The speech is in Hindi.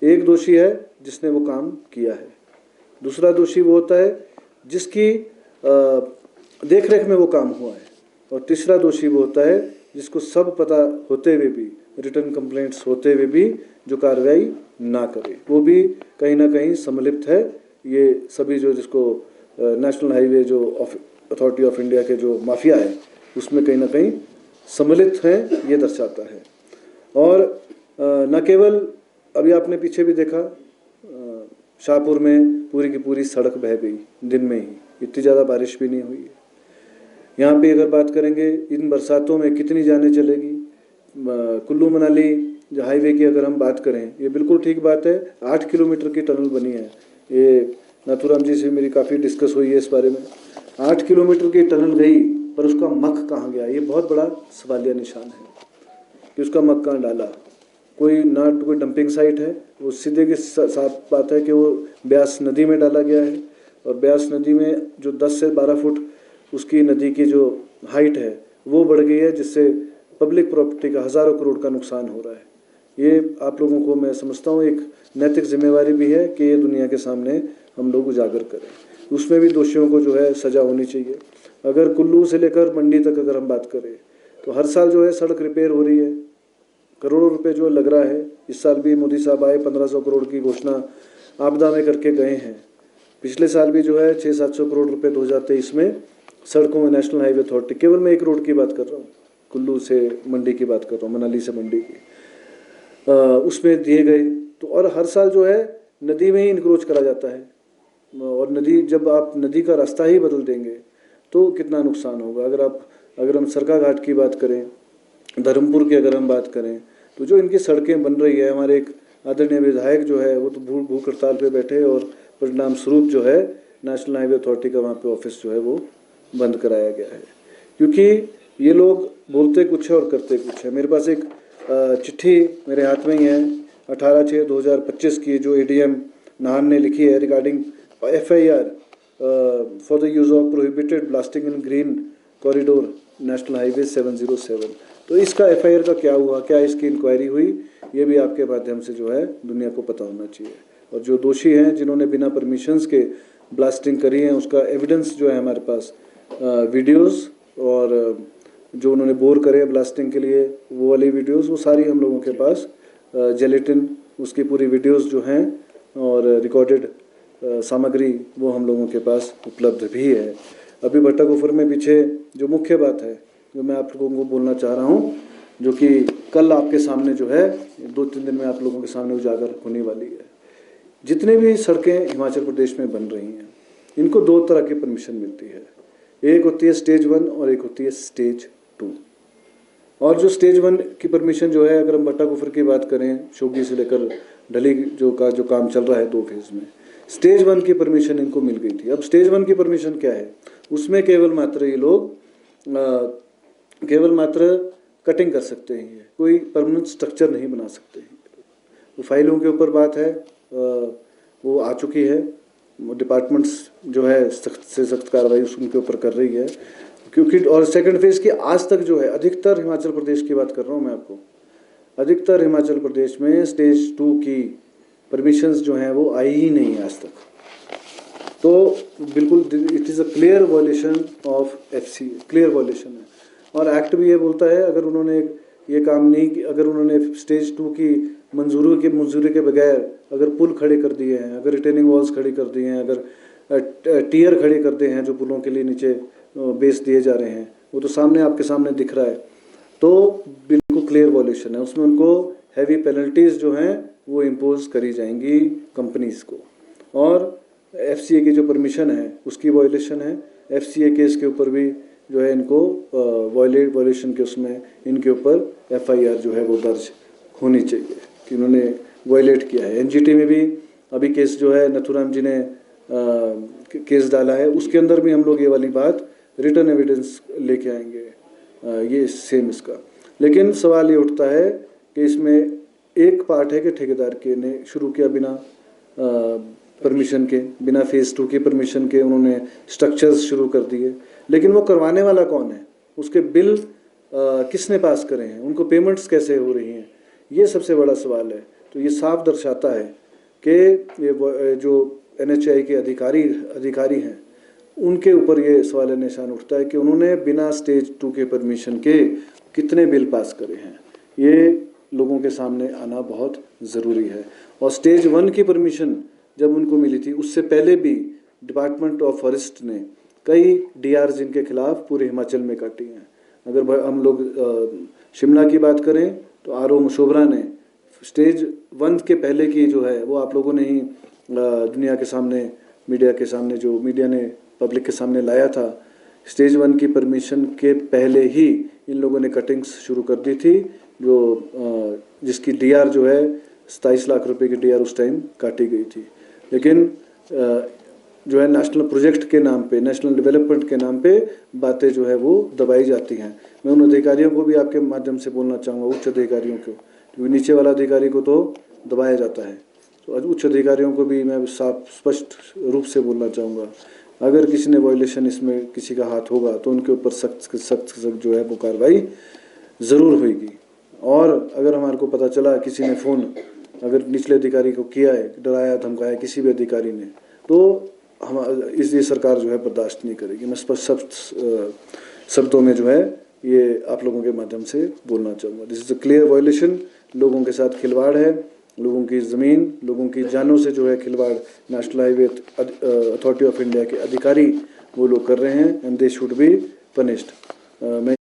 एक दोषी है जिसने वो काम किया है, दूसरा दोषी वो होता है जिसकी देख रेख में वो काम हुआ है, और तीसरा दोषी वो होता है जिसको सब पता होते हुए भी, रिटर्न कंप्लेंट्स होते हुए भी जो कार्रवाई ना करे, वो भी कहीं ना कहीं सम्मिलित है। ये सभी जो जिसको नेशनल हाईवे जो अथॉरिटी ऑफ इंडिया के जो माफिया है उसमें कहीं ना कहीं सम्मिलित हैं, ये दर्शाता है। और न केवल अभी आपने पीछे भी देखा, शाहपुर में पूरी की पूरी सड़क बह गई दिन में ही, इतनी ज़्यादा बारिश भी नहीं हुई है। यहाँ पे अगर बात करेंगे इन बरसातों में कितनी जानें चलेगी। कुल्लू मनाली जो हाईवे की अगर हम बात करें, ये बिल्कुल ठीक बात है, 8 किलोमीटर की टनल बनी है। ये नाथूराम जी से मेरी काफ़ी डिस्कस हुई है इस बारे में। 8 किलोमीटर की टनल गई, पर उसका मक कहाँ गया, ये बहुत बड़ा सवालिया निशान है कि उसका मक कहाँ डाला। कोई डंपिंग साइट है, वो सीधे की साफ बात है कि वो ब्यास नदी में डाला गया है, और ब्यास नदी में जो 10 से 12 फुट उसकी नदी की जो हाइट है वो बढ़ गई है, जिससे पब्लिक प्रॉपर्टी का हज़ारों करोड़ का नुकसान हो रहा है। ये आप लोगों को मैं समझता हूँ एक नैतिक जिम्मेवारी भी है कि ये दुनिया के सामने हम लोग उजागर करें। उसमें भी दोषियों को जो है सज़ा होनी चाहिए। अगर कुल्लू से लेकर मंडी तक अगर हम बात करें तो हर साल जो है सड़क रिपेयर हो रही है, करोड़ों रुपए जो लग रहा है। इस साल भी मोदी साहब आए, 1500 करोड़ की घोषणा आपदा में करके गए हैं। पिछले साल भी जो है 600-700 करोड़ रुपए 2023 में सड़कों में नेशनल हाईवे अथॉरिटी, केवल मैं एक रोड की बात कर रहा हूँ, कुल्लू से मंडी की बात कर रहा हूँ, मनाली से मंडी की, उसमें दिए गए। तो और हर साल जो है नदी में ही इंक्रोच करा जाता है, और नदी जब आप नदी का रास्ता ही बदल देंगे तो कितना नुकसान होगा। अगर हम सरका घाट की बात करें, धर्मपुर की अगर हम बात करें, तो जो इनकी सड़कें बन रही है, हमारे एक आदरणीय विधायक जो है वो तो भूख हड़ताल पे बैठे, और परिणाम स्वरूप जो है नेशनल हाईवे अथॉरिटी का वहाँ पे ऑफिस जो है वो बंद कराया गया है, क्योंकि ये लोग बोलते कुछ है और करते कुछ है। मेरे पास एक चिट्ठी मेरे हाथ में ही है 18/6/2025 की, जो ADM नाहन ने लिखी है regarding FIR for the use of prohibited blasting in green corridor national highway 707। तो इसका FIR का क्या हुआ, क्या इसकी इंक्वायरी हुई, ये भी आपके माध्यम से जो है दुनिया को पता होना चाहिए। और जो दोषी हैं जिन्होंने बिना परमिशंस के ब्लास्टिंग करी है, उसका एविडेंस जो है हमारे पास, वीडियोस और जो उन्होंने बोर करे ब्लास्टिंग के लिए वो वाली वीडियोस, वो सारी हम लोगों के पास जेलेटिन उसकी पूरी वीडियोस जो हैं और रिकॉर्डेड सामग्री वो हम लोगों के पास उपलब्ध भी है। अभी भट्टाकुफर में पीछे जो मुख्य बात है जो मैं आप लोगों को बोलना चाह रहा हूँ, जो कि कल आपके सामने जो है 2-3 दिन में आप लोगों के सामने उजागर होने वाली है। जितने भी सड़कें हिमाचल प्रदेश में बन रही हैं, इनको 2 तरह की परमिशन मिलती है। एक होती है स्टेज 1 और एक होती है स्टेज 2। और जो स्टेज 1 की परमिशन जो है, अगर हम भट्टाकुफर की बात करें, शोगी से लेकर ढली जो काम चल रहा है 2 फेज में, स्टेज 1 की परमिशन इनको मिल गई थी। अब स्टेज 1 की परमिशन क्या है, उसमें केवल मात्र ये लोग केवल मात्र कटिंग कर सकते हैं, कोई परमानेंट स्ट्रक्चर नहीं बना सकते हैं। तो फाइलों के ऊपर बात है, वो आ चुकी है, डिपार्टमेंट्स जो है सख्त से सख्त कार्रवाई उनके ऊपर कर रही है, क्योंकि और सेकंड फेज की आज तक जो है अधिकतर हिमाचल प्रदेश की बात कर रहा हूँ मैं आपको, अधिकतर हिमाचल प्रदेश में स्टेज 2 की परमिशंस जो हैं वो आई ही नहीं है आज तक। तो बिल्कुल it is a clear violation of FCA, clear violation है। और एक्ट भी ये बोलता है, अगर उन्होंने ये काम नहीं कि अगर उन्होंने स्टेज 2 की मंजूरी के बगैर अगर पुल खड़े कर दिए हैं, अगर रिटेनिंग वॉल्स खड़ी कर दिए हैं, अगर टियर खड़े करते हैं जो पुलों के लिए नीचे बेस दिए जा रहे हैं, वो तो सामने आपके सामने दिख रहा है, तो बिल्कुल क्लियर वायलेशन है। उसमें उनको हैवी पेनल्टीज जो हैं वो इम्पोज करी जाएंगी कंपनीज को। और FCA की जो परमिशन है उसकी वायलेशन है। FCA केस के ऊपर भी जो है इनको वायलेशन के उसमें इनके ऊपर FIR जो है वो दर्ज होनी चाहिए कि उन्होंने वायलेट किया है। NGT में भी अभी केस जो है नाथूराम जी ने केस डाला है, उसके अंदर भी हम लोग ये वाली बात रिटर्न एविडेंस लेके आएंगे, ये सेम इसका। लेकिन सवाल ये उठता है कि इसमें एक पार्ट है कि ठेकेदार के ने शुरू किया बिना परमिशन के, बिना फेज 2 की परमिशन के उन्होंने स्ट्रक्चर्स शुरू कर दिए, लेकिन वो करवाने वाला कौन है, उसके बिल किसने पास करे हैं, उनको पेमेंट्स कैसे हो रही हैं, ये सबसे बड़ा सवाल है। तो ये साफ दर्शाता है कि ये जो NHAI के अधिकारी हैं उनके ऊपर ये सवाल निशान उठता है कि उन्होंने बिना स्टेज 2 के परमिशन के कितने बिल पास करे हैं। ये लोगों के सामने आना बहुत ज़रूरी है। और स्टेज 1 की परमिशन जब उनको मिली थी उससे पहले भी डिपार्टमेंट ऑफ फॉरेस्ट ने कई DRs इनके खिलाफ पूरे हिमाचल में काटी हैं। अगर हम लोग शिमला की बात करें तो RO मशोबरा ने स्टेज 1 के पहले की जो है वो आप लोगों ने ही दुनिया के सामने, मीडिया के सामने, जो मीडिया ने पब्लिक के सामने लाया था, स्टेज 1 की परमिशन के पहले ही इन लोगों ने कटिंग्स शुरू कर दी थी, जो जिसकी DR जो है 27 लाख रुपए की DR उस टाइम काटी गई थी। लेकिन जो है नेशनल प्रोजेक्ट के नाम पे, नेशनल डेवलपमेंट के नाम पे बातें जो है वो दबाई जाती हैं। मैं उन अधिकारियों को भी आपके माध्यम से बोलना चाहूँगा, उच्च अधिकारियों को, क्योंकि नीचे वाला अधिकारी को तो दबाया जाता है, तो उच्च अधिकारियों को भी मैं साफ स्पष्ट रूप से बोलना चाहूँगा, अगर किसी ने वायलेशन इसमें किसी का हाथ होगा तो उनके ऊपर सख्त जो है वो कार्रवाई ज़रूर होगी। और अगर हमारे को पता चला किसी ने फ़ोन अगर निचले अधिकारी को किया है, डराया धमकाया किसी भी अधिकारी ने, तो हम ये सरकार जो है बर्दाश्त नहीं करेगी। मैं स्पष्ट शब्दों में जो है ये आप लोगों के माध्यम से बोलना चाहूँगा। This is a clear violation. लोगों के साथ खिलवाड़ है, लोगों की ज़मीन, लोगों की जानों से जो है खिलवाड़ national highway authority of India के अधिकारी वो लोग कर रहे हैं, and they should be punished. मैं